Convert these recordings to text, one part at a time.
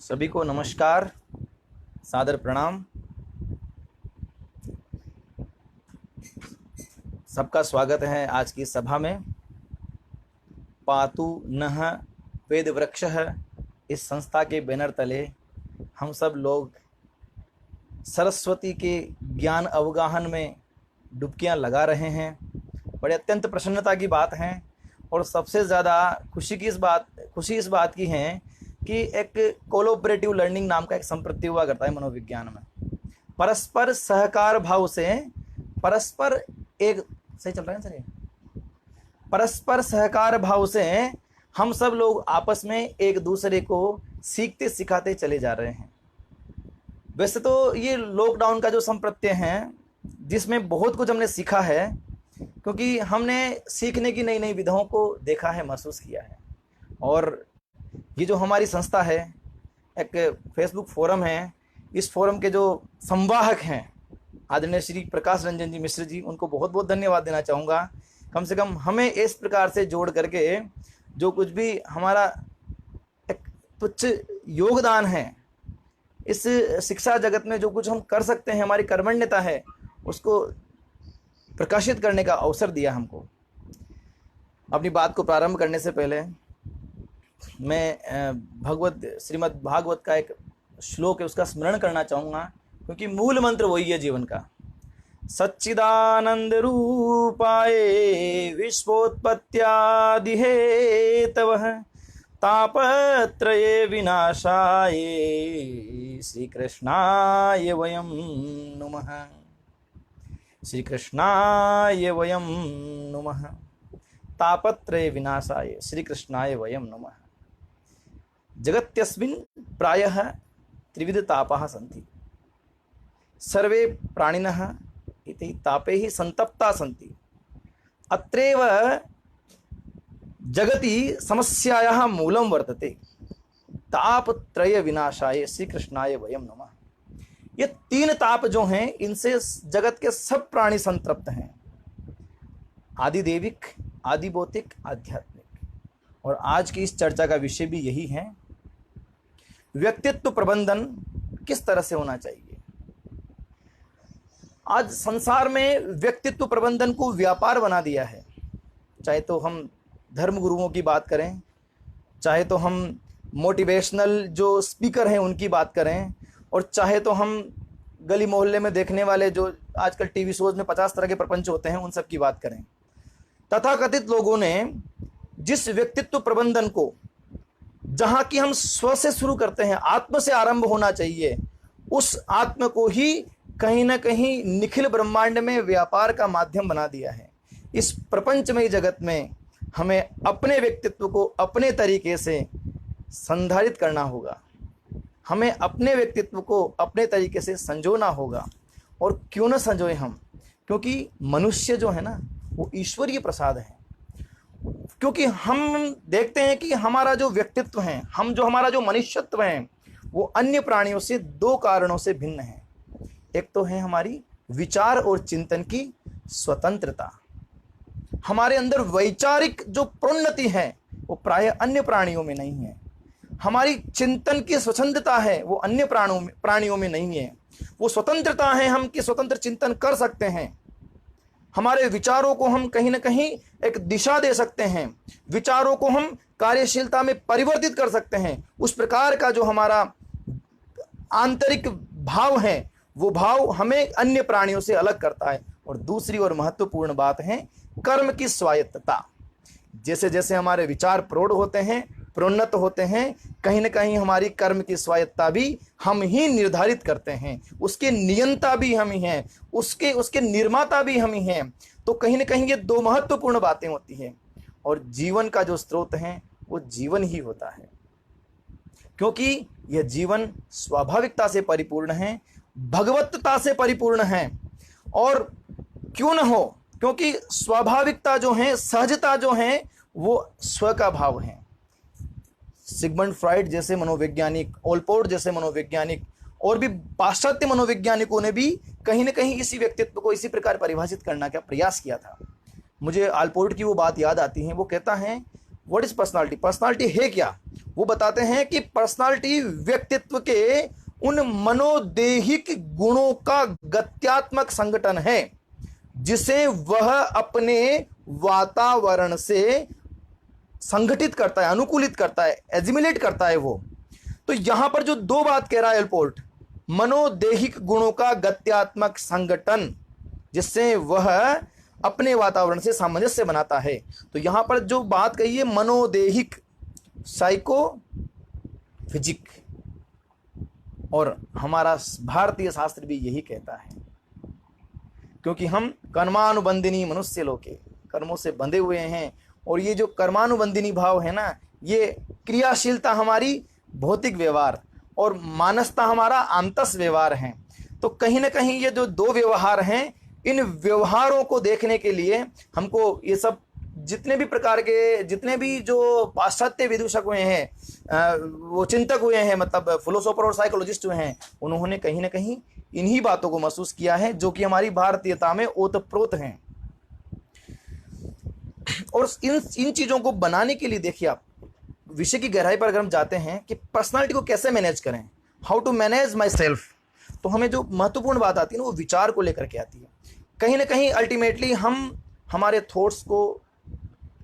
सभी को नमस्कार, सादर प्रणाम। सबका स्वागत है आज की सभा में। पातु नः वेद वृक्षः, इस संस्था के बैनर तले हम सब लोग सरस्वती के ज्ञान अवगाहन में डुबकियां लगा रहे हैं। बड़े अत्यंत प्रसन्नता की बात है और सबसे ज़्यादा खुशी इस बात की है कि एक कोलोपरेटिव लर्निंग नाम का एक संप्रति हुआ करता है मनोविज्ञान में। परस्पर सहकार भाव से परस्पर सहकार भाव से हम सब लोग आपस में एक दूसरे को सीखते सिखाते चले जा रहे हैं। वैसे तो ये लॉकडाउन का जो संप्रत्यय है, जिसमें बहुत कुछ हमने सीखा है, क्योंकि हमने सीखने की नई नई विधाओं को देखा है, महसूस किया है। और ये जो हमारी संस्था है, एक फेसबुक फोरम है, इस फोरम के जो संवाहक हैं आदरणीय श्री प्रकाश रंजन जी मिश्र जी, उनको बहुत बहुत धन्यवाद देना चाहूँगा। कम से कम हमें इस प्रकार से जोड़ करके जो कुछ भी हमारा एक तुच्छ योगदान है, इस शिक्षा जगत में जो कुछ हम कर सकते हैं, हमारी कर्मण्यता है, उसको प्रकाशित करने का अवसर दिया हमको। अपनी बात को प्रारंभ करने से पहले मैं श्रीमद् भागवत का एक श्लोक है, उसका स्मरण करना चाहूँगा, क्योंकि मूल मंत्र वही है जीवन का। सच्चिदानंद रूपाय विश्वोत्पत्त्यादि हेतवः तापत्रये विनाशाय श्री कृष्णाय वयं नुमः। श्री कृष्णाय वयं नुमः। तापत्रय विनाशाय श्री कृष्णाय वयं नुमः। जगत्यस्मिन् प्रायः त्रिविध तापाः सन्ति। सर्वे प्राणिनः इति तापैः संतप्ता सन्ति। अत्रैव जगति समस्यायाः मूलं वर्तते। तापत्रय विनाशाय श्री कृष्णाय वयं नमः। ये तीन ताप जो हैं, इनसे जगत के सब प्राणी संतप्त हैं। आदिदेविक, आदिभौतिक, आध्यात्मिक। और आज की इस चर्चा का विषय भी यही है, व्यक्तित्व प्रबंधन किस तरह से होना चाहिए। आज संसार में व्यक्तित्व प्रबंधन को व्यापार बना दिया है। चाहे तो हम धर्म गुरुओं की बात करें, चाहे तो हम मोटिवेशनल जो स्पीकर हैं उनकी बात करें, और चाहे तो हम गली मोहल्ले में देखने वाले जो आजकल टीवी शोज में 50 तरह के प्रपंच होते हैं, उन सब की बात करें। तथाकथित लोगों ने जिस व्यक्तित्व प्रबंधन को, जहां की हम स्व से शुरू करते हैं, आत्म से आरंभ होना चाहिए, उस आत्म को ही कहीं ना कहीं निखिल ब्रह्मांड में व्यापार का माध्यम बना दिया है। इस प्रपंचमय जगत में हमें अपने व्यक्तित्व को अपने तरीके से संधारित करना होगा। हमें अपने व्यक्तित्व को अपने तरीके से संजोना होगा। और क्यों न संजोए हम, क्योंकि मनुष्य जो है ना, वो ईश्वरीय प्रसाद है। क्योंकि हम देखते हैं कि हमारा जो व्यक्तित्व है, हमारा जो मनुष्यत्व है, वो अन्य प्राणियों से दो कारणों से भिन्न है। एक तो है हमारी विचार और चिंतन की स्वतंत्रता। हमारे अंदर वैचारिक जो प्रोन्नति है, वो प्रायः अन्य प्राणियों में नहीं है। हमारी चिंतन की स्वतंत्रता है, वो अन्य प्राणियों में नहीं है। वो स्वतंत्रता है, हम कि स्वतंत्र चिंतन कर सकते हैं। हमारे विचारों को हम कहीं ना कहीं एक दिशा दे सकते हैं, विचारों को हम कार्यशीलता में परिवर्तित कर सकते हैं। उस प्रकार का जो हमारा आंतरिक भाव है, वो भाव हमें अन्य प्राणियों से अलग करता है। और दूसरी और महत्वपूर्ण बात है कर्म की स्वायत्तता। जैसे जैसे हमारे विचार प्रौढ़ होते हैं, प्रोन्नत होते हैं, कहीं ना कहीं हमारी कर्म की स्वायत्तता भी हम ही निर्धारित करते हैं, उसके नियंता भी हम ही हैं, उसके निर्माता भी हम ही हैं। तो कहीं ना कहीं ये दो महत्वपूर्ण बातें होती हैं। और जीवन का जो स्रोत है, वो जीवन ही होता है, क्योंकि यह जीवन स्वाभाविकता से परिपूर्ण है, भगवत्ता से परिपूर्ण है। और क्यों न हो, क्योंकि स्वाभाविकता जो है, सहजता जो है, वो स्व का भाव है। सिगमंड फ्राइड जैसे मनोवैज्ञानिक, ओलपोर्ट जैसे मनोवैज्ञानिक, और भी पाश्चात्य मनोवैज्ञानिकों ने भी कहीं ना कहीं इसी व्यक्तित्व को इसी प्रकार परिभाषित करने का प्रयास किया था। मुझे आलपोर्ट की वो बात याद आती है। वो कहता है, व्हाट इज पर्सनालिटी? पर्सनालिटी है क्या? वो बताते हैं कि पर्सनालिटी व्यक्तित्व के उन मनोदेहिक गुणों का गत्यात्मक संगठन है जिसे वह अपने वातावरण से संगठित करता है, अनुकूलित करता है, एजिमुलेट करता है वो। तो यहां पर जो दो बात कह रहा है एलपोर्ट, मनोदेहिक गुणों का गत्यात्मक संगठन जिससे वह अपने वातावरण से सामंजस्य बनाता है। तो यहां पर जो बात कही है मनोदेहिक, साइको फिजिक, और हमारा भारतीय शास्त्र भी यही कहता है, क्योंकि हम कर्मानुबंधिनी मनुष्य लोके, कर्मों से बंधे हुए हैं। और ये जो कर्मानुबंधिनी भाव है ना, ये क्रियाशीलता हमारी भौतिक व्यवहार और मानसता हमारा आंतस व्यवहार है। तो कहीं ना कहीं ये जो दो व्यवहार हैं, इन व्यवहारों को देखने के लिए हमको ये सब जितने भी प्रकार के, जितने भी जो पाश्चात्य विदूषक हुए हैं, वो चिंतक हुए हैं, मतलब फिलोसोफर और साइकोलॉजिस्ट हुए हैं, उन्होंने कहीं ना कहीं इन्हीं बातों को महसूस किया है जो कि हमारी भारतीयता में ओतप्रोत हैं। और इन चीजों को बनाने के लिए देखिए, आप विषय की गहराई पर अगर हम जाते हैं कि पर्सनालिटी को कैसे मैनेज करें, how to manage myself, तो हमें जो महत्वपूर्ण बात आती है ना, वो विचार को लेकर के आती है। कहीं ना कहीं अल्टीमेटली हम हमारे थॉट्स को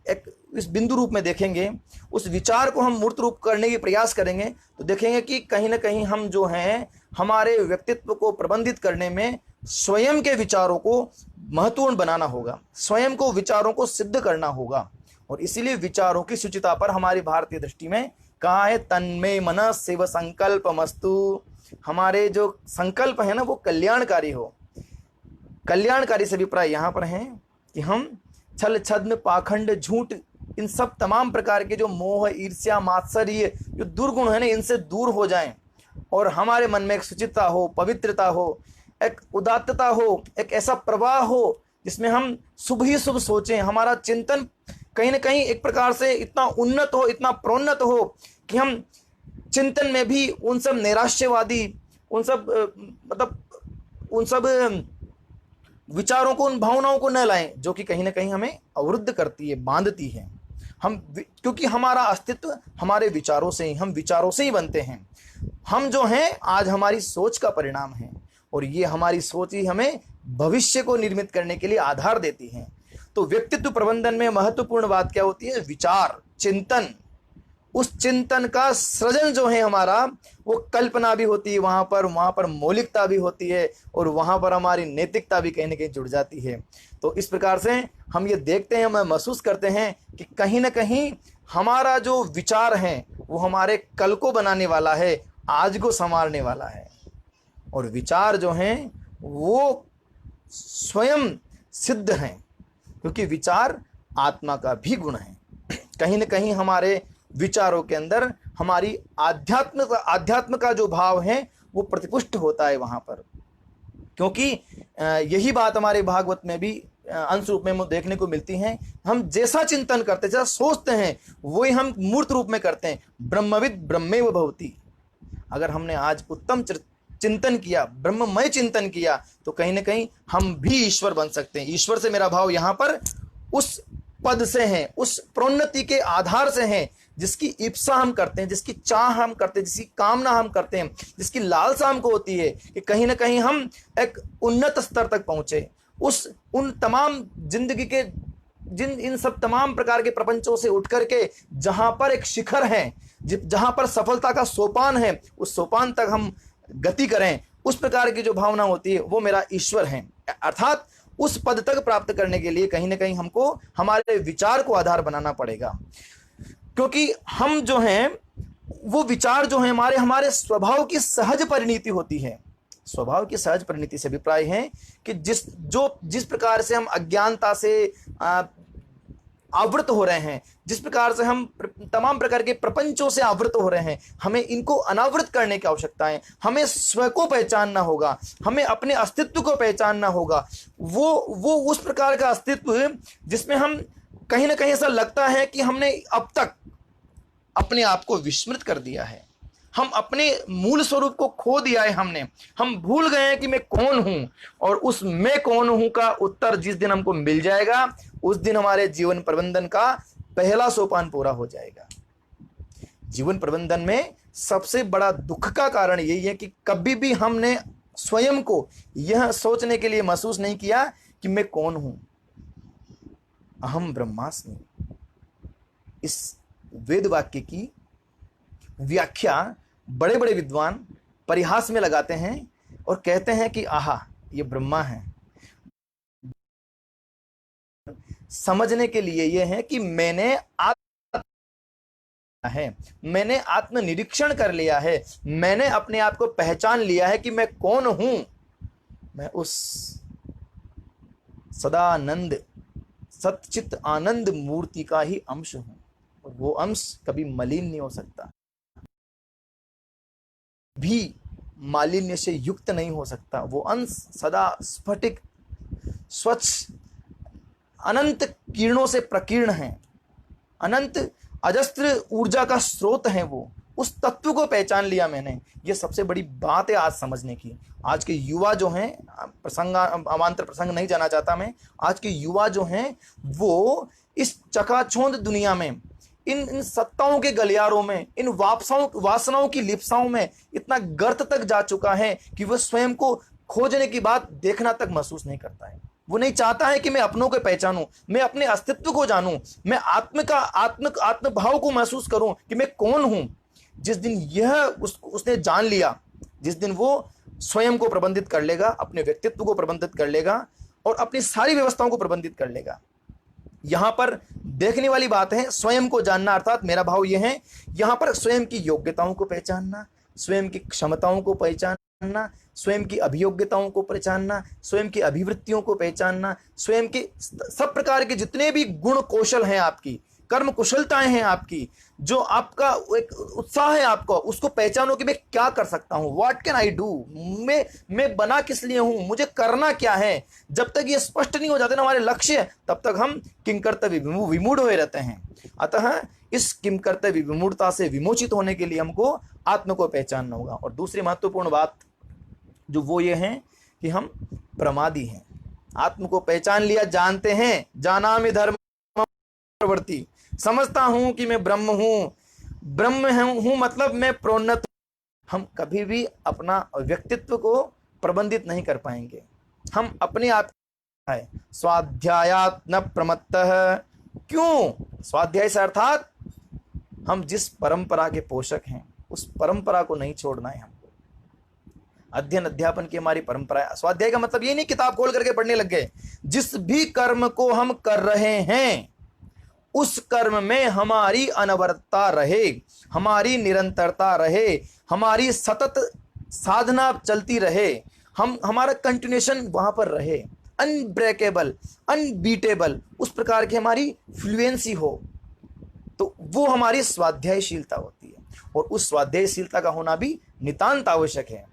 एक इस बिंदु रूप में देखेंगे, उस विचार को हम मूर्त रूप करने की प्रयास करेंगे, तो देखेंगे कि कहीं ना कहीं हम जो हैं, हमारे व्यक्तित्व को प्रबंधित करने में स्वयं के विचारों को महत्वपूर्ण बनाना होगा, स्वयं को विचारों को सिद्ध करना होगा। और इसीलिए विचारों की शुचिता पर हमारी भारतीय दृष्टि में कहा है, तन्मे मनस शिव संकल्प मस्तु, हमारे जो संकल्प है ना वो कल्याणकारी हो। कल्याणकारी से अभिप्राय यहाँ पर है कि हम छल छद्म पाखंड झूठ, इन सब तमाम प्रकार के जो मोह ईर्ष्या मात्सर्य जो दुर्गुण है ना, इनसे दूर हो जाएं और हमारे मन में एक शुचिता हो, पवित्रता हो, एक उदात्तता हो, एक ऐसा प्रवाह हो जिसमें हम शुभ ही शुभ सोचें। हमारा चिंतन कहीं ना कहीं एक प्रकार से इतना उन्नत हो, इतना प्रोन्नत हो कि हम चिंतन में भी उन सब नैराश्यवादी, उन सब उन सब विचारों को, उन भावनाओं को न लाएं जो कि कहीं ना कहीं हमें अवरुद्ध करती है, बांधती है। क्योंकि हमारा अस्तित्व हमारे विचारों से ही, हम विचारों से ही बनते हैं। हम जो हैं आज हमारी सोच का परिणाम है, और ये हमारी सोच ही हमें भविष्य को निर्मित करने के लिए आधार देती है। तो व्यक्तित्व प्रबंधन में महत्वपूर्ण बात क्या होती है? विचार, चिंतन। उस चिंतन का सृजन जो है हमारा, वो कल्पना भी होती है वहाँ पर मौलिकता भी होती है, और वहाँ पर हमारी नैतिकता भी कहीं ना कहीं जुड़ जाती है। तो इस प्रकार से हम ये देखते हैं, हम महसूस करते हैं कि कहीं ना कहीं हमारा जो विचार है वो हमारे कल को बनाने वाला है, आज को संवारने वाला है। और विचार जो हैं वो स्वयं सिद्ध हैं, क्योंकि विचार आत्मा का भी गुण है। कहीं ना कहीं हमारे विचारों के अंदर हमारी आध्यात्म का जो भाव है वो प्रतिपुष्ट होता है वहाँ पर। क्योंकि यही बात हमारे भागवत में भी अंश रूप में देखने को मिलती है। हम जैसा चिंतन करते, जैसा सोचते हैं, वही हम मूर्त रूप में करते हैं। ब्रह्मविद ब्रह्मेव भवति। अगर हमने आज उत्तम चिंतन किया, ब्रह्ममय चिंतन किया, तो कहीं ना कहीं हम भी ईश्वर बन सकते हैं। ईश्वर से मेरा भाव यहाँ पर उस पद से है, उस प्रोन्नति के आधार से है जिसकी इप्सा हम करते हैं, जिसकी चाह हम करते हैं, जिसकी कामना हम करते हैं, जिसकी लालसा हमको होती है कि कहीं ना कहीं हम एक उन्नत स्तर तक पहुंचे। उन तमाम जिंदगी के इन सब तमाम प्रकार के प्रपंचों से उठ करके जहां पर एक शिखर है, जहां पर सफलता का सोपान है, उस सोपान तक हम गति करें, उस प्रकार की जो भावना होती है वो मेरा ईश्वर है। अर्थात उस पद तक प्राप्त करने के लिए कहीं ना कहीं हमको हमारे विचार को आधार बनाना पड़ेगा। क्योंकि हम जो हैं वो विचार जो है हमारे स्वभाव की सहज परिणति होती है। स्वभाव की सहज परिणति से अभिप्राय है कि जिस प्रकार से हम अज्ञानता से आवृत हो रहे हैं, जिस प्रकार से हम तमाम प्रकार के प्रपंचों से आवृत हो रहे हैं, हमें इनको अनावृत करने की आवश्यकता है। हमें स्व को पहचानना होगा, हमें अपने अस्तित्व को पहचानना होगा। वो उस प्रकार का अस्तित्व जिसमें हम कहीं ना कहीं ऐसा लगता है कि हमने अब तक अपने आप को विस्मृत कर दिया है, हम अपने मूल स्वरूप को खो दिया है। हम भूल गए हैं कि मैं कौन हूं, और उस मैं कौन हूं का उत्तर जिस दिन हमको मिल जाएगा, उस दिन हमारे जीवन प्रबंधन का पहला सोपान पूरा हो जाएगा। जीवन प्रबंधन में सबसे बड़ा दुख का कारण यही है कि कभी भी हमने स्वयं को यह सोचने के लिए महसूस नहीं किया कि मैं कौन हूं। अहम ब्रह्मास्मि, इस वेद वाक्य की व्याख्या बड़े बड़े विद्वान परिहास में लगाते हैं और कहते हैं कि आहा, ये ब्रह्मा है। समझने के लिए यह है कि मैंने मैंने आत्मनिरीक्षण कर लिया है, मैंने अपने आप को पहचान लिया है कि मैं कौन हूं। मैं उस सदानंद सच्चित आनंद मूर्ति का ही अंश हूं, और वो अंश कभी मलिन नहीं हो सकता, भी मालिन्य से युक्त नहीं हो सकता। वो अंश सदा स्फटिक स्वच्छ अनंत किरणों से प्रकीर्ण है, अनंत अजस्त्र ऊर्जा का स्रोत है। वो उस तत्व को पहचान लिया मैंने। ये सबसे बड़ी बात है आज समझने की। आज के युवा जो हैं, प्रसंग अवान्तर प्रसंग नहीं जाना चाहता मैं, आज के युवा जो हैं वो इस चकाचौंध दुनिया में, इन सत्ताओं के गलियारों में, इन वासनाओं की लिप्साओं में इतना गर्त तक जा चुका है कि वह स्वयं को खोजने की बात देखना तक महसूस नहीं करता है। वो नहीं चाहता है कि मैं अपनों को पहचानूं, मैं अपने अस्तित्व को जानूं, मैं आत्म भाव को महसूस करूं कि मैं कौन हूं। जिस दिन यह उसने जान लिया, जिस दिन वो स्वयं को प्रबंधित कर लेगा, अपने व्यक्तित्व को प्रबंधित कर लेगा और अपनी सारी व्यवस्थाओं को प्रबंधित कर लेगा। यहां पर देखने वाली बात है स्वयं को जानना, अर्थात मेरा भाव यह है यहां पर स्वयं की योग्यताओं को पहचानना, स्वयं की क्षमताओं को पहचानना, स्वयं की अभियोग्यताओं को पहचानना, स्वयं की अभिवृत्तियों को पहचानना, स्वयं के सब प्रकार के जितने भी गुण कौशल हैं, आपकी कर्म कुशलताएं हैं, आपकी जो आपका एक उत्साह है आपको, उसको पहचानो कि मैं क्या कर सकता हूं, व्हाट कैन आई डू, मैं बना किस लिए हूं, मुझे करना क्या है। जब तक ये स्पष्ट नहीं हो जाते ना हमारे लक्ष्य, तब तक हम किंकर्तव्य विमूढ़ हुए रहते हैं। अतः इस किंकर्तव्य विमूढ़ता से विमोचित होने के लिए हमको आत्म को पहचानना होगा। और दूसरी महत्वपूर्ण बात जो वो ये है कि हम प्रमादी हैं। आत्म को पहचान लिया, जानते हैं, जानामि धर्म प्रवृत्ति, समझता हूं कि मैं ब्रह्म हूं, मतलब मैं प्रोन्नत। हम कभी भी अपना व्यक्तित्व को प्रबंधित नहीं कर पाएंगे। हम अपने आप है स्वाध्यायात् न प्रमत्तः। क्यों स्वाध्याय से? अर्थात हम जिस परंपरा के पोषक हैं उस परंपरा को नहीं छोड़ना है हमको। अध्ययन अध्यापन की हमारी परंपरा है। स्वाध्याय का मतलब ये नहीं किताब खोल करके पढ़ने लग गए। जिस भी कर्म को हम कर रहे हैं उस कर्म में हमारी अनवरतता रहे, हमारी निरंतरता रहे, हमारी सतत साधना चलती रहे, हमारा कंटिन्यूएशन वहां पर रहे, अनब्रेकेबल, अनबीटेबल, उस प्रकार की हमारी फ्लुएंसी हो, तो वो हमारी स्वाध्यायशीलता होती है। और उस स्वाध्यायशीलता का होना भी नितांत आवश्यक है।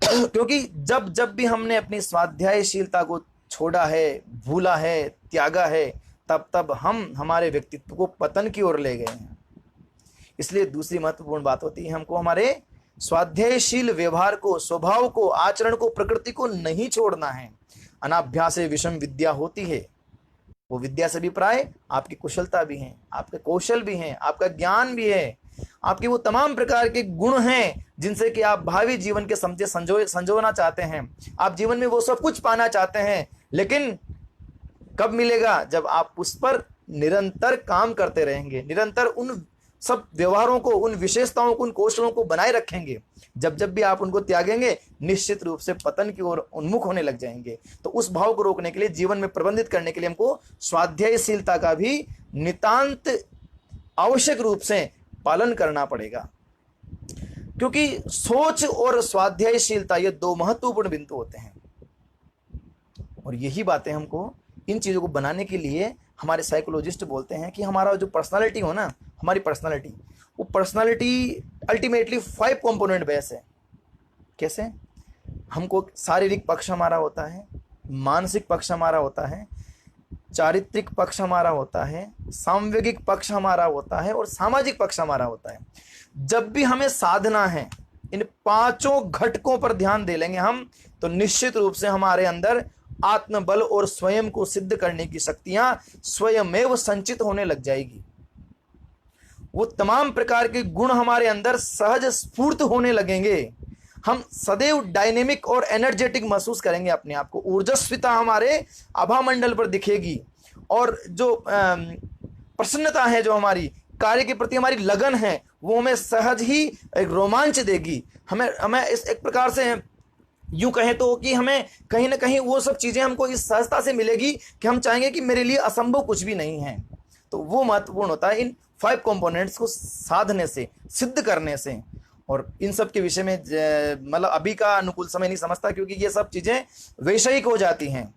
क्योंकि जब भी हमने अपनी स्वाध्यायशीलता को छोड़ा है, भूला है, त्यागा है, तब हम हमारे व्यक्तित्व को पतन की ओर ले गए हैं। इसलिए दूसरी महत्वपूर्ण बात होती है हमको हमारे स्वाध्यायशील व्यवहार को, स्वभाव को, आचरण को, प्रकृति को नहीं छोड़ना है। अनाभ्यास विषम विद्या होती है। वो विद्या से भी प्राय आपकी कुशलता भी है, आपके कौशल भी हैं, आपका ज्ञान भी है, आपके वो तमाम प्रकार के गुण हैं जिनसे कि आप भावी जीवन के समझे संजोना चाहते हैं। आप जीवन में वो सब कुछ पाना चाहते हैं, लेकिन कब मिलेगा? जब आप उस पर निरंतर काम करते रहेंगे, निरंतर उन सब व्यवहारों को, उन विशेषताओं को, उन कौशलों को बनाए रखेंगे। जब भी आप उनको त्यागेंगे, निश्चित रूप से पतन की ओर उन्मुख होने लग जाएंगे। तो उस भाव को रोकने के लिए, जीवन में प्रबंधित करने के लिए हमको स्वाध्यायशीलता का भी नितांत आवश्यक रूप से पालन करना पड़ेगा। क्योंकि सोच और स्वाध्यायशीलता ये दो महत्वपूर्ण बिंदु होते हैं। और यही बातें हमको, इन चीज़ों को बनाने के लिए हमारे साइकोलॉजिस्ट बोलते हैं कि हमारा जो पर्सनालिटी हो ना, हमारी पर्सनालिटी, वो पर्सनालिटी अल्टीमेटली 5 कंपोनेंट बेस है। कैसे? हमको शारीरिक पक्ष हमारा होता है, मानसिक पक्ष हमारा होता है, चारित्रिक पक्ष हमारा होता है, सांवेगिक पक्ष हमारा होता है और सामाजिक पक्ष हमारा होता है। जब भी हमें साधना है, इन 5 घटकों पर ध्यान दे लेंगे हम, तो निश्चित रूप से हमारे अंदर आत्मबल और स्वयं को सिद्ध करने की शक्तियां स्वयमेव संचित होने लग जाएगी। वो तमाम प्रकार के गुण हमारे अंदर सहज स्फूर्त होने लगेंगे। हम सदैव डायनेमिक और एनर्जेटिक महसूस करेंगे अपने आप को, ऊर्जस्विता हमारे आभा मंडल पर दिखेगी, और जो प्रसन्नता है, जो हमारी कार्य के प्रति हमारी लगन है, वो हमें सहज ही एक रोमांच देगी। हमें इस एक प्रकार से यूं कहें तो कि हमें कहीं ना कहीं वो सब चीज़ें हमको इस सहजता से मिलेगी कि हम चाहेंगे कि मेरे लिए असंभव कुछ भी नहीं है। तो वो महत्वपूर्ण होता है इन 5 कंपोनेंट्स को साधने से, सिद्ध करने से। और इन सब के विषय में मतलब अभी का अनुकूल समय नहीं समझता, क्योंकि ये सब चीज़ें वैषयिक हो जाती हैं।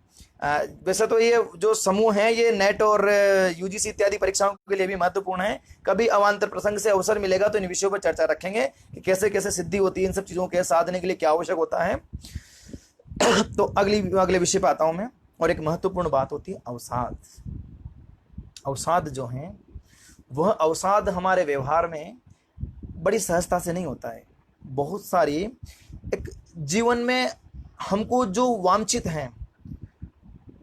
वैसे तो ये जो समूह है ये नेट और यूजीसी इत्यादि परीक्षाओं के लिए भी महत्वपूर्ण है। कभी अवान्तर प्रसंग से अवसर मिलेगा तो इन विषयों पर चर्चा रखेंगे कि कैसे कैसे सिद्धि होती है, इन सब चीज़ों के साधने के लिए क्या आवश्यक होता है। तो अगले विषय पर आता हूँ मैं। और एक महत्वपूर्ण बात होती है अवसाद। अवसाद जो है वह अवसाद हमारे व्यवहार में बड़ी सहजता से नहीं होता है। बहुत सारी एक जीवन में हमको जो वांछित हैं,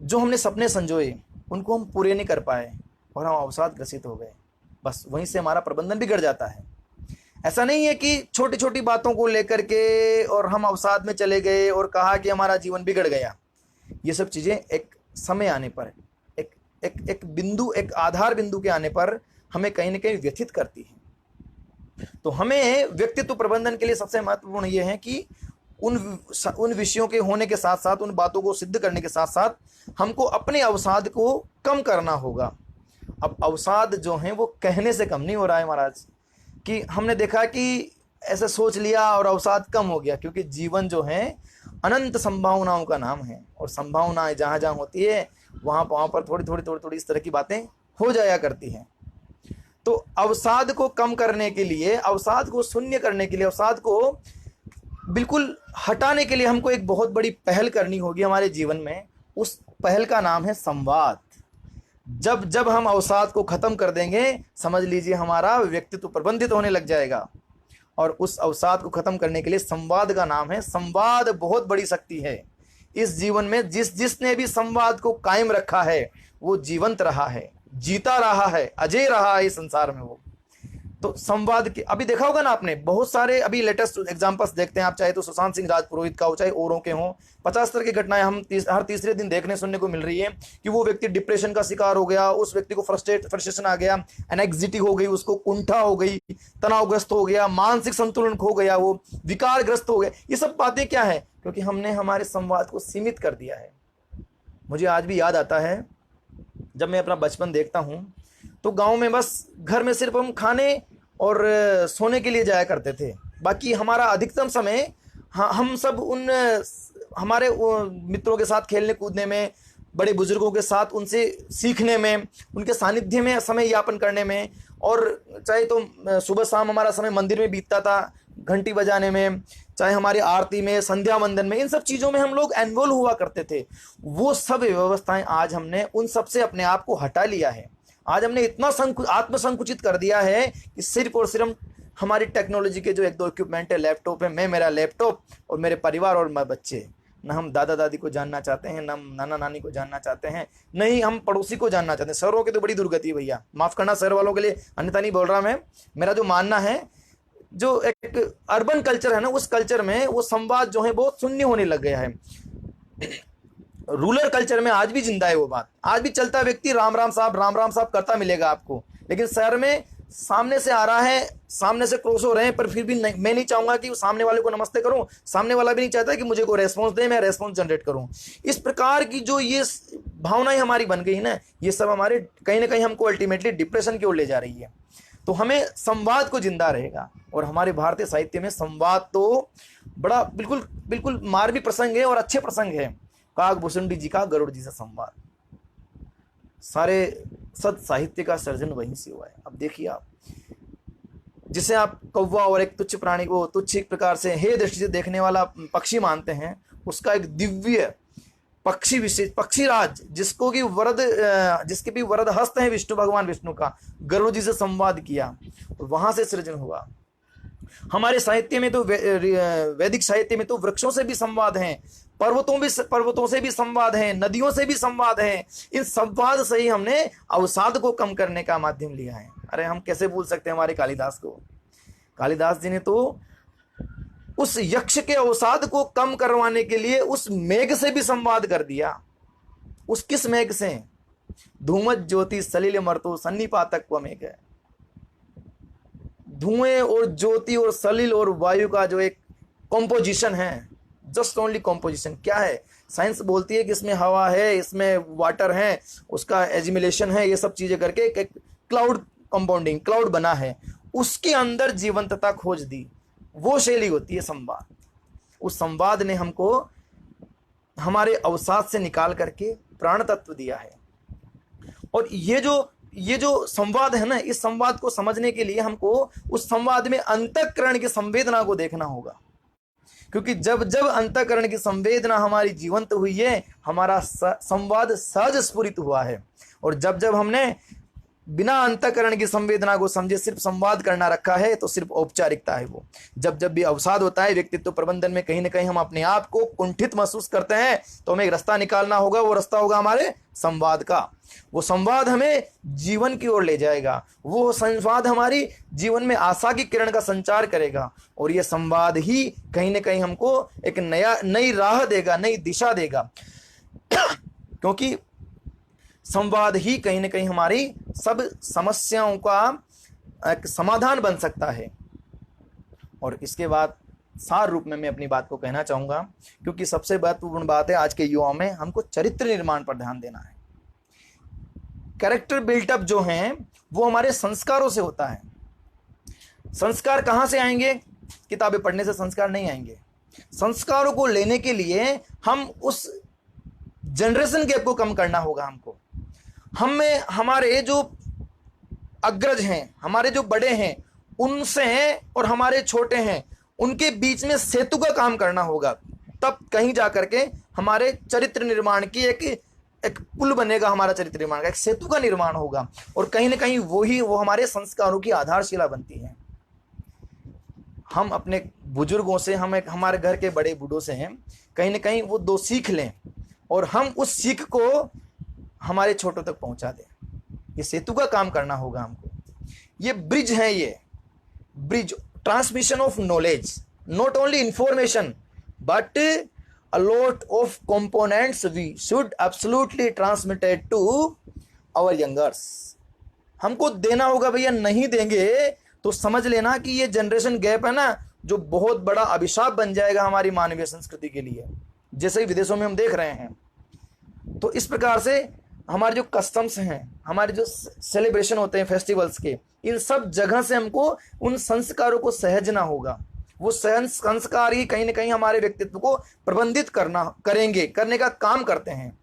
जो हमने सपने संजोए, उनको हम पूरे नहीं कर पाए और हम अवसाद ग्रसित हो गए। बस वहीं से हमारा प्रबंधन बिगड़ जाता है। ऐसा नहीं है कि छोटी छोटी बातों को लेकर के और हम अवसाद में चले गए और कहा कि हमारा जीवन बिगड़ गया। ये सब चीज़ें एक समय आने पर, एक बिंदु, एक आधार बिंदु के आने पर हमें कहीं ना कहीं व्यथित करती है। तो हमें व्यक्तित्व प्रबंधन के लिए सबसे महत्वपूर्ण ये है कि उन विषयों के होने के साथ साथ, उन बातों को सिद्ध करने के साथ साथ हमको अपने अवसाद को कम करना होगा। अब अवसाद जो है वो कहने से कम नहीं हो रहा है महाराज, कि हमने देखा कि ऐसे सोच लिया और अवसाद कम हो गया, क्योंकि जीवन जो है अनंत संभावनाओं का नाम है। और संभावनाएं जहाँ जहाँ होती है वहाँ पर थोड़ी इस तरह की बातें हो जाया करती हैं। तो अवसाद को कम करने के लिए, अवसाद को शून्य करने के लिए, अवसाद को बिल्कुल हटाने के लिए हमको एक बहुत बड़ी पहल करनी होगी हमारे जीवन में। उस पहल का नाम है संवाद। जब हम अवसाद को खत्म कर देंगे, समझ लीजिए हमारा व्यक्तित्व प्रबंधित होने लग जाएगा। और उस अवसाद को खत्म करने के लिए संवाद का नाम है। संवाद बहुत बड़ी शक्ति है इस जीवन में। जिसने भी संवाद को कायम रखा है वो जीवंत रहा है, जीता रहा है, अजय रहा है इस संसार में वो। तो संवाद के अभी देखा होगा ना आपने, बहुत सारे अभी लेटेस्ट एग्जांपल्स देखते हैं आप, चाहे तो सुशांत सिंह राजपुरोहित का हो, चाहे औरों के हों। 50 तरह की घटनाएं हम हर तीसरे दिन देखने सुनने को मिल रही है कि वो व्यक्ति डिप्रेशन का शिकार हो गया, उस व्यक्ति को फ्रस्ट्रेशन आ गया, एंग्जायटी हो गई, उसको कुंठा हो गई, तनावग्रस्त हो गया, मानसिक संतुलन खो गया, वो विकारग्रस्त हो गया। ये सब बातें क्या है? क्योंकि हमने हमारे संवाद को सीमित कर दिया है। मुझे आज भी याद आता है जब मैं अपना बचपन देखता हूँ तो गांव में बस घर में सिर्फ हम खाने और सोने के लिए जाया करते थे। बाकी हमारा अधिकतम समय हम सब उन हमारे मित्रों के साथ खेलने कूदने में, बड़े बुजुर्गों के साथ उनसे सीखने में, उनके सानिध्य में समय यापन करने में, और चाहे तो सुबह शाम हमारा समय मंदिर में बीतता था, घंटी बजाने में, चाहे हमारी आरती में, संध्या वंदन में, इन सब चीज़ों में हम लोग इन्वॉल्व हुआ करते थे। वो सब व्यवस्थाएं आज हमने उन सब से अपने आप को हटा लिया है। आज हमने इतना आत्मसंकुचित कर दिया है कि सिर्फ और सिर्फ हमारी टेक्नोलॉजी के जो एक दो इक्विपमेंट है, लैपटॉप है, मैं, मेरा लैपटॉप और मेरे परिवार और मेरे बच्चे। ना हम दादा दादी को जानना चाहते हैं, ना हम नाना नानी को जानना चाहते हैं, नहीं हम पड़ोसी को जानना चाहते हैं। शहरों की तो बड़ी दुर्गति है भैया, माफ़ करना शहर वालों के लिए, अन्यथा नहीं बोल रहा मैं। मेरा जो मानना है, जो एक अर्बन कल्चर है ना, उस कल्चर में वो संवाद जो है बहुत शून्य होने लग गया है। रूरल कल्चर में आज भी जिंदा है वो बात, आज भी चलता व्यक्ति राम राम साहब करता मिलेगा आपको। लेकिन शहर में सामने से आ रहा है, सामने से क्रॉस हो रहे हैं, पर फिर भी नहीं, मैं नहीं चाहूंगा कि सामने वाले को नमस्ते करूं, सामने वाला भी नहीं चाहता कि मुझे कोई रेस्पॉन्स दे, मैं रेस्पॉन्स जनरेट करूं। इस प्रकार की जो ये भावनाएं हमारी बन गई ना, ये सब हमारे कहीं ना कहीं हमको अल्टीमेटली डिप्रेशन की ओर ले जा रही है। तो हमें संवाद को जिंदा रहेगा। और हमारे भारतीय साहित्य में संवाद तो बड़ा बिल्कुल मार्मी प्रसंग है और अच्छे प्रसंग है। काकभूषुंडी जी का गरुड़ जी से संवाद, सारे सद साहित्य का सर्जन वहीं से हुआ है। अब देखिए आप, जिसे आप कौवा और एक तुच्छ प्राणी को तुच्छ एक प्रकार से हे दृष्टि से देखने वाला पक्षी मानते हैं, उसका एक दिव्य पक्षी विशेष पक्षीराज, जिसके भी वरद हस्त है विष्णु भगवान विष्णु का, गरुड़ जी से संवाद किया, वहां से सृजन हुआ। हमारे साहित्य में तो वैदिक साहित्य में तो वृक्षों से भी संवाद हैं, पर्वतों से भी संवाद हैं, नदियों से भी संवाद हैं। इन संवाद से ही हमने अवसाद को कम करने का माध्यम लिया है। अरे हम कैसे भूल सकते हैं हमारे कालिदास को। कालिदास जी ने तो उस यक्ष के अवसाद को कम करवाने के लिए उस मेघ से भी संवाद कर दिया। उस किस मेघ से? धूमत ज्योति सलिल मर्तो सन्निपातक व मेघ है। धुएं और ज्योति और सलिल और वायु का जो एक कॉम्पोजिशन है, जस्ट ओनली कॉम्पोजिशन। क्या है? साइंस बोलती है कि इसमें हवा है, इसमें वाटर है, उसका एजिमिलेशन है, ये सब चीजें करके एक क्लाउड कंपाउंडिंग, क्लाउड बना है, उसके अंदर जीवंतता खोज दी। वो शैली होती है संवाद। उस संवाद ने हमको हमारे अवसाद से निकाल करके प्राण तत्व दिया है। और ये जो संवाद है ना, इस संवाद को समझने के लिए हमको उस संवाद में अंतःकरण की संवेदना को देखना होगा। क्योंकि जब जब अंतःकरण की संवेदना हमारी जीवंत हुई है, हमारा संवाद सहज स्फुरित हुआ है। और जब जब हमने बिना अंतःकरण की संवेदना को समझे सिर्फ संवाद करना रखा है, तो सिर्फ औपचारिकता है वो। जब जब भी अवसाद होता है व्यक्तित्व प्रबंधन में, कहीं ना कहीं हम अपने आप को कुंठित महसूस करते हैं, तो हमें एक रास्ता निकालना होगा। वो रास्ता होगा हमारे संवाद का। वो संवाद हमें जीवन की ओर ले जाएगा। वो संवाद हमारी जीवन में आशा की किरण का संचार करेगा। और ये संवाद ही कहीं ना कहीं हमको एक नई राह देगा, नई दिशा देगा। क्योंकि संवाद ही कहीं ना कहीं हमारी सब समस्याओं का एक समाधान बन सकता है। और इसके बाद सार रूप में मैं अपनी बात को कहना चाहूंगा, क्योंकि सबसे महत्वपूर्ण बात है आज के युवाओं में, हमको चरित्र निर्माण पर ध्यान देना है। कैरेक्टर बिल्टअप जो है वो हमारे संस्कारों से होता है। संस्कार कहां से आएंगे? किताबें पढ़ने से संस्कार नहीं आएंगे। संस्कारों को लेने के लिए हम उस जनरेशन गैप को कम करना होगा। हमको हमें हमारे जो अग्रज हैं, हमारे जो बड़े हैं, उनसे और हमारे छोटे हैं, उनके बीच में सेतु का काम करना होगा। तब कहीं जाकर के हमारे चरित्र निर्माण की एक पुल बनेगा। हमारा चरित्र निर्माण का एक सेतु का निर्माण होगा। और कहीं ना कहीं वो हमारे संस्कारों की आधारशिला बनती है। हम अपने बुजुर्गों से, हमारे घर के बड़े बूढ़ों से हैं, कहीं ना कहीं वो दो सीख लें और हम उस सीख को हमारे छोटों तक पहुंचा दें। ये सेतु का काम करना होगा हमको। ये ब्रिज है, ये bridge, transmission of knowledge, not only information but a lot of components we should absolutely transmit it to our youngers। हमको देना होगा भैया, नहीं देंगे तो समझ लेना कि ये जनरेशन गैप है ना, जो बहुत बड़ा अभिशाप बन जाएगा हमारी मानवीय संस्कृति के लिए, जैसे ही विदेशों में हम देख रहे हैं। तो इस प्रकार से हमारे जो कस्टम्स हैं, हमारे जो सेलिब्रेशन होते हैं फेस्टिवल्स के, इन सब जगह से हमको उन संस्कारों को सहेजना होगा। वो संस्कार ही कहीं ना कहीं हमारे व्यक्तित्व को प्रबंधित करने का काम करते हैं।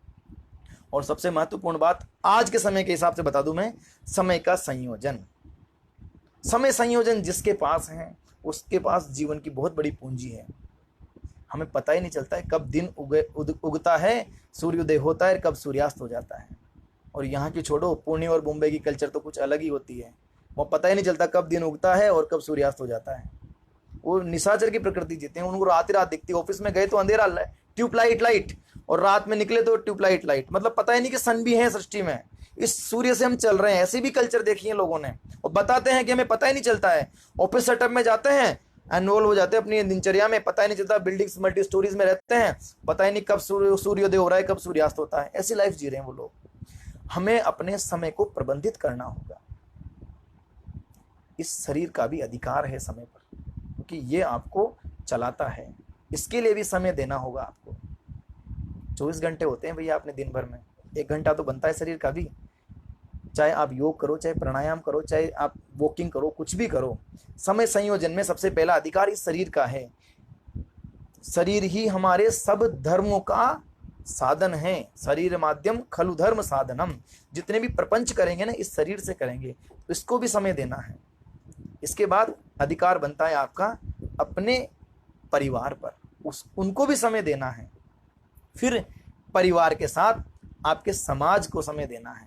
और सबसे महत्वपूर्ण बात आज के समय के हिसाब से बता दूं मैं, समय का संयोजन। समय संयोजन जिसके पास है उसके पास जीवन की बहुत बड़ी पूंजी है। हमें पता ही नहीं चलता है कब दिन उगता है, सूर्योदय होता है, कब सूर्यास्त हो जाता है। और यहाँ की छोड़ो, पुणे और मुंबई की कल्चर तो कुछ अलग ही होती है। वो पता ही नहीं चलता कब दिन उगता है और कब सूर्यास्त हो जाता है। वो निशाचर की प्रकृति जीते हैं, उनको रात ही रात दिखती है। ऑफिस में गए तो अंधेरा ट्यूबलाइट लाइट, और रात में निकले तो ट्यूबलाइट लाइट, मतलब पता ही नहीं कि सन भी है सृष्टि में, इस सूर्य से हम चल रहे हैं। ऐसी भी कल्चर देखी है लोगों ने, और बताते हैं कि हमें पता ही नहीं चलता है। ऑफिस सेटअप में जाते हैं, इन्वॉल्व हो जाते हैं अपनी दिनचर्या में, पता ही नहीं चलता। बिल्डिंग्स मल्टी स्टोरीज में रहते हैं, पता ही नहीं कब सूर्योदय हो रहा है, कब सूर्यास्त होता है। ऐसी लाइफ जी रहे हैं वो लोग। हमें अपने समय को प्रबंधित करना होगा। इस शरीर का भी अधिकार है समय पर, क्योंकि ये आपको चलाता है। इसके लिए भी समय देना होगा आपको। 24 घंटे होते हैं भैया अपने दिन भर में, 1 घंटा तो बनता है शरीर का भी। चाहे आप योग करो, चाहे प्राणायाम करो, चाहे आप वॉकिंग करो, कुछ भी करो, समय संयोजन में सबसे पहला अधिकार इस शरीर का है। शरीर ही हमारे सब धर्मों का साधन है। शरीर माध्यम खलु धर्म साधनम। जितने भी प्रपंच करेंगे ना, इस शरीर से करेंगे, तो इसको भी समय देना है। इसके बाद अधिकार बनता है आपका अपने परिवार पर, उनको भी समय देना है। फिर परिवार के साथ आपके समाज को समय देना है।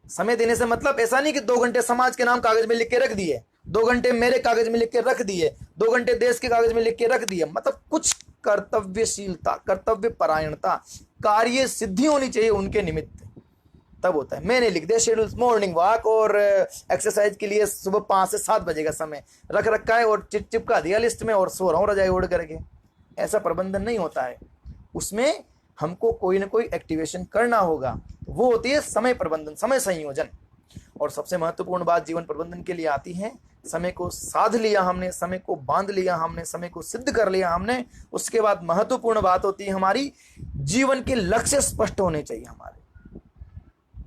समय देने से मतलब ऐसा नहीं कि 2 घंटे समाज के नाम कागज में लिख के रख दिए, 2 घंटे मेरे कागज में लिख के रख दिए, 2 घंटे देश के कागज में लिख के रख दिए। मतलब कुछ कर्तव्यशीलता, कर्तव्य परायणता, कार्य सिद्धि होनी चाहिए उनके निमित्त, तब होता है। मैंने लिख दिया शेड्यूल, मॉर्निंग वॉक और एक्सरसाइज के लिए सुबह 5 से 7 बजे का समय रख रखा है और चिपका दिया लिस्ट में और सो रहा हूँ रजाई ओढ़ करके। ऐसा प्रबंधन नहीं होता है। उसमें हमको कोई ना कोई एक्टिवेशन करना होगा। वो होती है समय प्रबंधन, समय संयोजन। और सबसे महत्वपूर्ण बात जीवन प्रबंधन के लिए आती है, समय को साध लिया हमने, समय को बांध लिया हमने, समय को सिद्ध कर लिया हमने, उसके बाद महत्वपूर्ण बात होती है हमारी जीवन के लक्ष्य स्पष्ट होने चाहिए हमारे।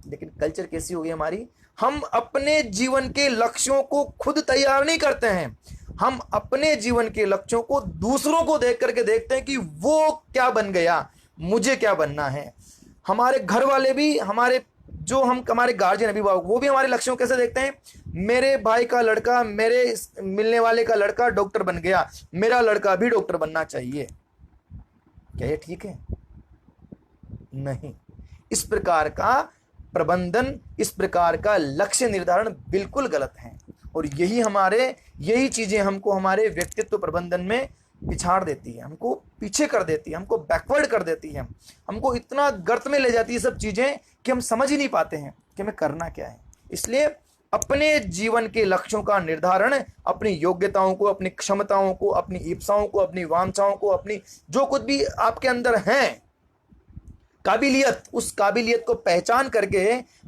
लेकिन कल्चर कैसी हो गई हमारी, हम अपने जीवन के लक्ष्यों को खुद तैयार नहीं करते हैं। हम अपने जीवन के लक्ष्यों को दूसरों को देख करके देखते हैं कि वो क्या बन गया, मुझे क्या बनना है। हमारे घर वाले भी, हमारे गार्जियन अभिभावक, वो भी हमारे लक्ष्यों को कैसे देखते हैं, मेरे भाई का लड़का, मेरे मिलने वाले का लड़का डॉक्टर बन गया, मेरा लड़का भी डॉक्टर बनना चाहिए। क्या ये ठीक है? नहीं। इस प्रकार का प्रबंधन, इस प्रकार का लक्ष्य निर्धारण बिल्कुल गलत है। और यही चीजें हमको हमारे व्यक्तित्व प्रबंधन में पिछाड़ देती है, हमको पीछे कर देती है, हमको बैकवर्ड कर देती है, हमको इतना गर्त में ले जाती है सब चीजें कि हम समझ ही नहीं पाते हैं कि हमें करना क्या है। इसलिए अपने जीवन के लक्ष्यों का निर्धारण अपनी योग्यताओं को, अपनी क्षमताओं को, अपनी इच्छाओं को, अपनी वांछाओं को, अपनी जो कुछ भी आपके अंदर है काबिलियत, उस काबिलियत को पहचान करके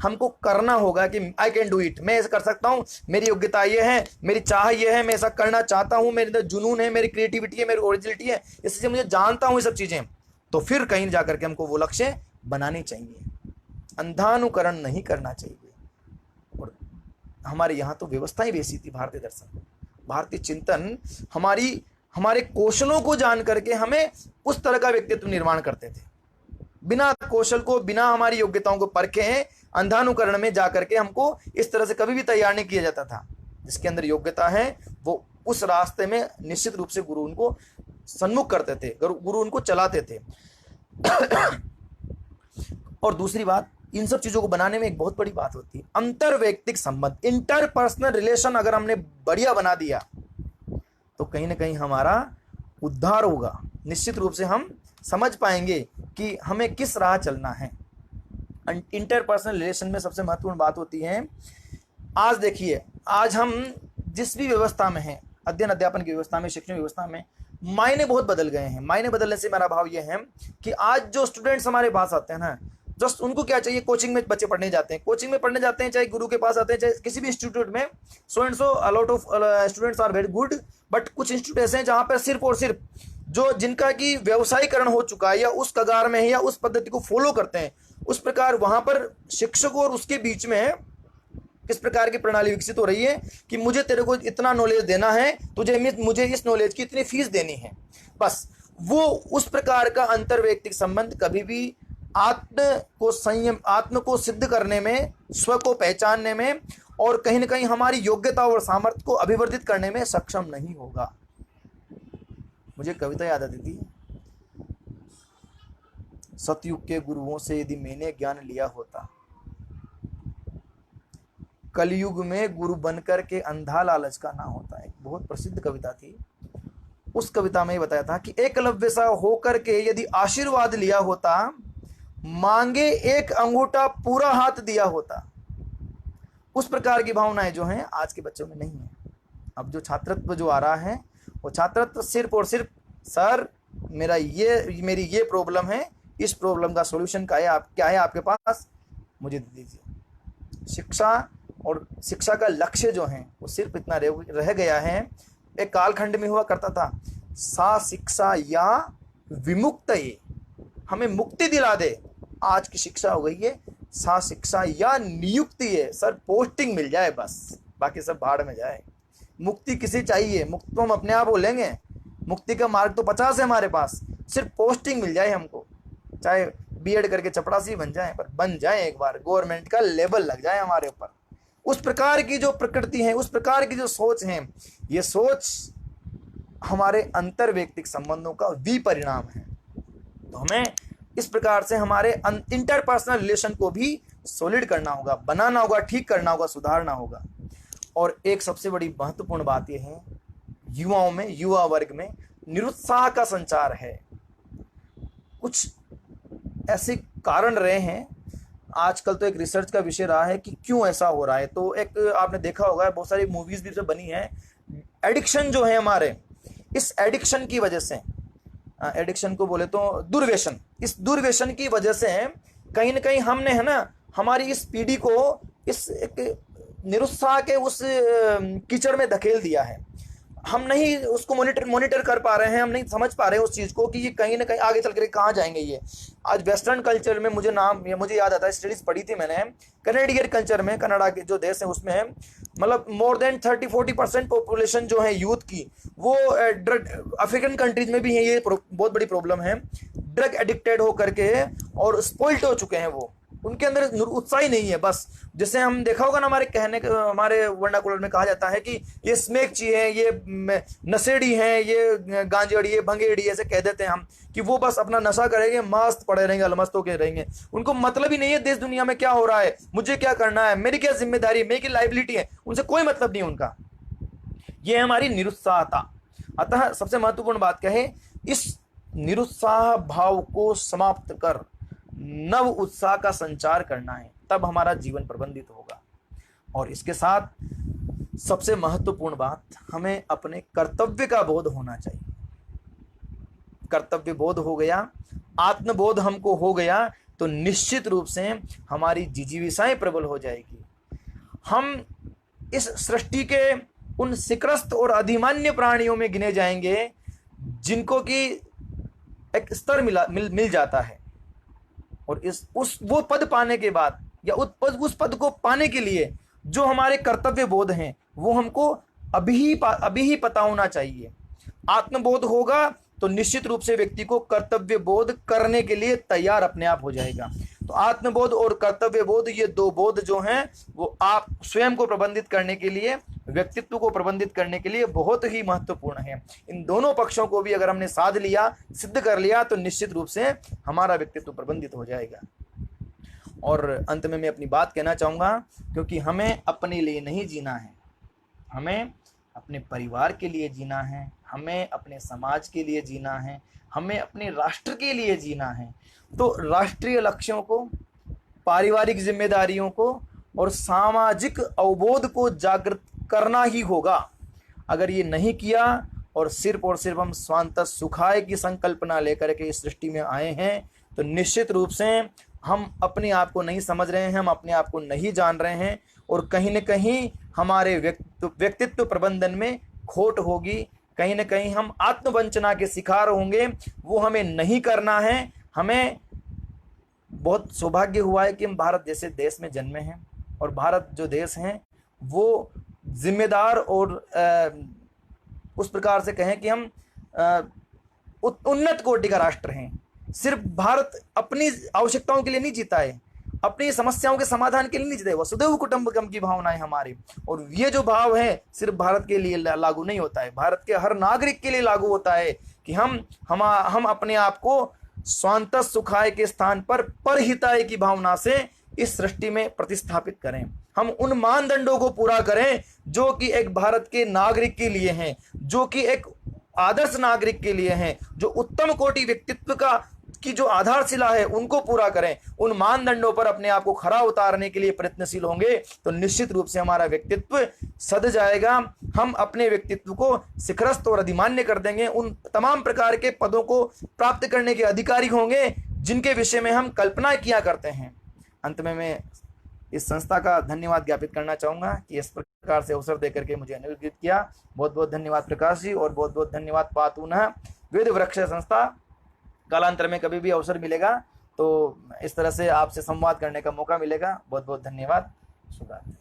हमको करना होगा कि आई कैन डू इट, मैं ऐसा कर सकता हूं, मेरी योग्यता ये है, मेरी चाह ये है, मैं ऐसा करना चाहता हूं, मेरे अंदर जुनून है, मेरी क्रिएटिविटी है, मेरी ओरिजिनलिटी है, इससे मुझे जानता हूं ये सब चीजें। तो फिर कहीं जाकर के हमको वो लक्ष्य बनाने चाहिए, अंधानुकरण नहीं करना चाहिए। और हमारे यहाँ तो व्यवस्था ही वैसी थी, भारतीय दर्शन, भारतीय चिंतन हमारे कौशलों को जान करके हमें उस तरह का व्यक्तित्व निर्माण करते थे। बिना कौशल को, बिना हमारी योग्यताओं को परखे अंधानुकरण में जाकर के हमको इस तरह से कभी भी तैयार नहीं किया जाता था। जिसके अंदर योग्यता है वो उस रास्ते में निश्चित रूप से गुरु उनको सन्मुख करते थे, गुरु उनको चलाते थे। और दूसरी बात, इन सब चीजों को बनाने में एक बहुत बड़ी बात होती है अंतरवैयक्तिक संबंध, इंटरपर्सनल रिलेशन। अगर हमने बढ़िया बना दिया तो कहीं ना कहीं हमारा उद्धार होगा। निश्चित रूप से हम समझ पाएंगे कि हमें किस राह चलना है। इंटरपर्सनल रिलेशन में सबसे महत्वपूर्ण बात होती है, आज देखिए, आज हम जिस भी व्यवस्था में हैं, अध्ययन अध्यापन की व्यवस्था में, शिक्षण व्यवस्था में, मायने बहुत बदल गए हैं। मायने बदलने से मेरा भाव यह है कि आज जो स्टूडेंट्स हमारे पास आते हैं ना, जस्ट उनको क्या चाहिए, कोचिंग में बच्चे पढ़ने जाते हैं, कोचिंग में पढ़ने जाते हैं, चाहे गुरु के पास आते हैं, चाहे किसी भी इंस्टीट्यूट में, so and so a lot of students are very good, but कुछ इंस्टीट्यूट ऐसे हैं जहां पर सिर्फ और सिर्फ जो जिनका की व्यवसायीकरण हो चुका है या उस कगार में है या उस पद्धति को फॉलो करते हैं, उस प्रकार वहां पर शिक्षक और उसके बीच में किस प्रकार की प्रणाली विकसित हो रही है कि मुझे तेरे को इतना नॉलेज देना है, मुझे इस नॉलेज की इतनी फीस देनी है। बस वो उस प्रकार का अंतरवैयक्तिक संबंध कभी भी आत्म को सिद्ध करने में, स्व को पहचानने में और कहीं ना कहीं हमारी योग्यता और सामर्थ्य को अभिवर्धित करने में सक्षम नहीं होगा। मुझे कविता याद आती थी, सतयुग के गुरुओं से यदि मैंने ज्ञान लिया होता, कलयुग में गुरु बनकर के अंधा लालच का ना होता। एक बहुत प्रसिद्ध कविता थी। उस कविता में बताया था कि एकलव्य सा होकर के यदि आशीर्वाद लिया होता, मांगे एक अंगूठा पूरा हाथ दिया होता। उस प्रकार की भावनाएं जो हैं आज के बच्चों में नहीं है। अब जो छात्रत्व जो आ रहा है वो छात्रत्व सिर्फ और सिर्फ, सर मेरी ये प्रॉब्लम है, इस प्रॉब्लम का सॉल्यूशन क्या है आपके पास, मुझे दे दीजिए। शिक्षा और शिक्षा का लक्ष्य जो है वो सिर्फ इतना रह गया है। एक कालखंड में हुआ करता था, सा शिक्षा या विमुक्त, हमें मुक्ति दिला दे। आज की शिक्षा हो गई है सा शिक्षा या नियुक्ति है, सर पोस्टिंग मिल जाए बस, बाकी सब भाड़ में जाए। मुक्ति किसे चाहिए, मुक्ति तो हम अपने आप हो लेंगे, मुक्ति का मार्ग तो 50 है हमारे पास, सिर्फ पोस्टिंग मिल जाए हमको, चाहे बीएड करके चपड़ासी बन जाए, पर बन जाए एक बार, गवर्नमेंट का लेबल लग जाए हमारे ऊपर। उस प्रकार की जो प्रकृति है, उस प्रकार की जो सोच है, ये सोच हमारे अंतरवैयक्तिक संबंधों का विपरिणाम है। तो हमें इस प्रकार से हमारे इंटरपर्सनल रिलेशन को भी सॉलिड करना होगा, बनाना होगा, ठीक करना होगा, सुधारना होगा। और एक सबसे बड़ी महत्वपूर्ण बात यह है, युवाओं में, युवा वर्ग में निरुत्साह का संचार है। कुछ ऐसे कारण रहे हैं आजकल तो एक रिसर्च का विषय रहा है कि क्यों ऐसा हो रहा है। तो एक आपने देखा होगा, बहुत सारी मूवीज भी तो बनी है, एडिक्शन जो है हमारे, इस एडिक्शन की वजह से, एडिक्शन को बोले तो दुर्व्यसन, इस दुर्व्यसन की वजह से कहीं ना कहीं हमने, है ना, हमारी इस पीढ़ी को इस एक निरुत्साह के उस कीचड़ में धकेल दिया है। हम नहीं उसको मॉनिटर कर पा रहे हैं, हम नहीं समझ पा रहे हैं उस चीज़ को कि ये कहीं ना कहीं आगे चल कर कहाँ जाएंगे ये। आज वेस्टर्न कल्चर में मुझे याद आता है, स्टडीज पढ़ी थी मैंने, कनेडियन कल्चर में, कनाडा के जो देश है उसमें है, मतलब मोर देन 30-40% पॉपुलेशन जो है यूथ की, वो ड्रग, अफ्रीकन कंट्रीज में भी है, ये बहुत बड़ी प्रॉब्लम है, ड्रग एडिक्टेड होकर के और स्पॉइल्ड हो चुके हैं। वो उनके अंदर उत्साह ही नहीं है। बस जैसे हम देखा होगा ना, हमारे वर्नाकुलर में कहा जाता है कि ये स्मेक ची है, ये नशेड़ी है, ये गांजेड़ी है, भंगेड़ी, ऐसे कह देते हैं हम, कि वो बस अपना नशा करेंगे, मस्त पड़े रहेंगे, अलमस्त होके रहेंगे। उनको मतलब ही नहीं है देश दुनिया में क्या हो रहा है, मुझे क्या करना है, मेरी क्या जिम्मेदारी, मेरी क्या लाइबिलिटी है, उनसे कोई मतलब नहीं उनका। ये हमारी निरुत्साहता। अतः सबसे महत्वपूर्ण बात क्या है, इस निरुत्साह भाव को समाप्त कर नव उत्साह का संचार करना है, तब हमारा जीवन प्रबंधित होगा। और इसके साथ सबसे महत्वपूर्ण बात, हमें अपने कर्तव्य का बोध होना चाहिए। कर्तव्य बोध हो गया, आत्मबोध हमको हो गया, तो निश्चित रूप से हमारी जिजीविषाएं प्रबल हो जाएगी। हम इस सृष्टि के उन सिकरस्त और अधिमान्य प्राणियों में गिने जाएंगे जिनको कि एक स्तर मिल जाता है। और वो पद पाने के बाद, या उस पद को पाने के लिए जो हमारे कर्तव्य बोध हैं, वो हमको अभी ही पता होना चाहिए। आत्मबोध होगा तो निश्चित रूप से व्यक्ति को कर्तव्य बोध करने के लिए तैयार अपने आप हो जाएगा। तो आत्मबोध और कर्तव्य बोध, ये दो बोध जो हैं, वो आप स्वयं को प्रबंधित करने के लिए, व्यक्तित्व को प्रबंधित करने के लिए बहुत ही महत्वपूर्ण है। इन दोनों पक्षों को भी अगर हमने साध लिया, सिद्ध कर लिया, तो निश्चित रूप से हमारा व्यक्तित्व प्रबंधित हो जाएगा। और अंत में मैं अपनी बात कहना चाहूँगा, क्योंकि हमें अपने लिए नहीं जीना है, हमें अपने परिवार के लिए जीना है, हमें अपने समाज के लिए जीना है, हमें अपने राष्ट्र के लिए जीना है। तो राष्ट्रीय लक्ष्यों को, पारिवारिक जिम्मेदारियों को और सामाजिक अवबोध को जागृत करना ही होगा। अगर ये नहीं किया और सिर्फ हम स्वांतः सुखाय की संकल्पना लेकर के इस सृष्टि में आए हैं, तो निश्चित रूप से हम अपने आप को नहीं समझ रहे हैं, हम अपने आप को नहीं जान रहे हैं, और कहीं न कहीं हमारे व्यक्तित्व प्रबंधन में खोट होगी। कहीं न कहीं हम आत्मवंचना के शिकार होंगे। वो हमें नहीं करना है। हमें बहुत सौभाग्य हुआ है कि हम भारत जैसे देश में जन्मे हैं, और भारत जो देश है वो जिम्मेदार और उस प्रकार से कहें कि हम उन्नत कोटि का राष्ट्र हैं। सिर्फ भारत अपनी आवश्यकताओं के लिए नहीं जीता है, अपनी समस्याओं के समाधान के लिए नहीं जीता है। वसुधैव कुटुंबकम की भावना है हमारी, और ये जो भाव है सिर्फ भारत के लिए लागू नहीं होता है, भारत के हर नागरिक के लिए लागू होता है कि हम अपने आप को स्वांतः सुखाय के स्थान पर परहिताय की भावना से इस सृष्टि में प्रतिस्थापित करें। हम उन मानदंडों को पूरा करें जो कि एक भारत के नागरिक के लिए हैं, जो कि एक आदर्श नागरिक के लिए हैं, जो उत्तम कोटि व्यक्तित्व की जो आधारशिला है उनको पूरा करें। उन मानदंडों पर अपने आप को खरा उतारने के लिए प्रयत्नशील होंगे, तो निश्चित रूप से हमारा व्यक्तित्व सद जाएगा। हम अपने व्यक्तित्व को शिखरस्थ और अधिमान्य कर देंगे, उन तमाम प्रकार के पदों को प्राप्त करने के अधिकारी होंगे जिनके विषय में हम कल्पना किया करते हैं। अंत में मैं इस संस्था का धन्यवाद ज्ञापित करना चाहूँगा कि इस प्रकार से अवसर देकर के मुझे अनुग्रहित किया। बहुत बहुत धन्यवाद प्रकाश जी, और बहुत बहुत धन्यवाद पातूनः वेद वृक्ष संस्था। कालांतर में कभी भी अवसर मिलेगा तो इस तरह से आपसे संवाद करने का मौका मिलेगा। बहुत बहुत धन्यवाद। शुभ रात्रि।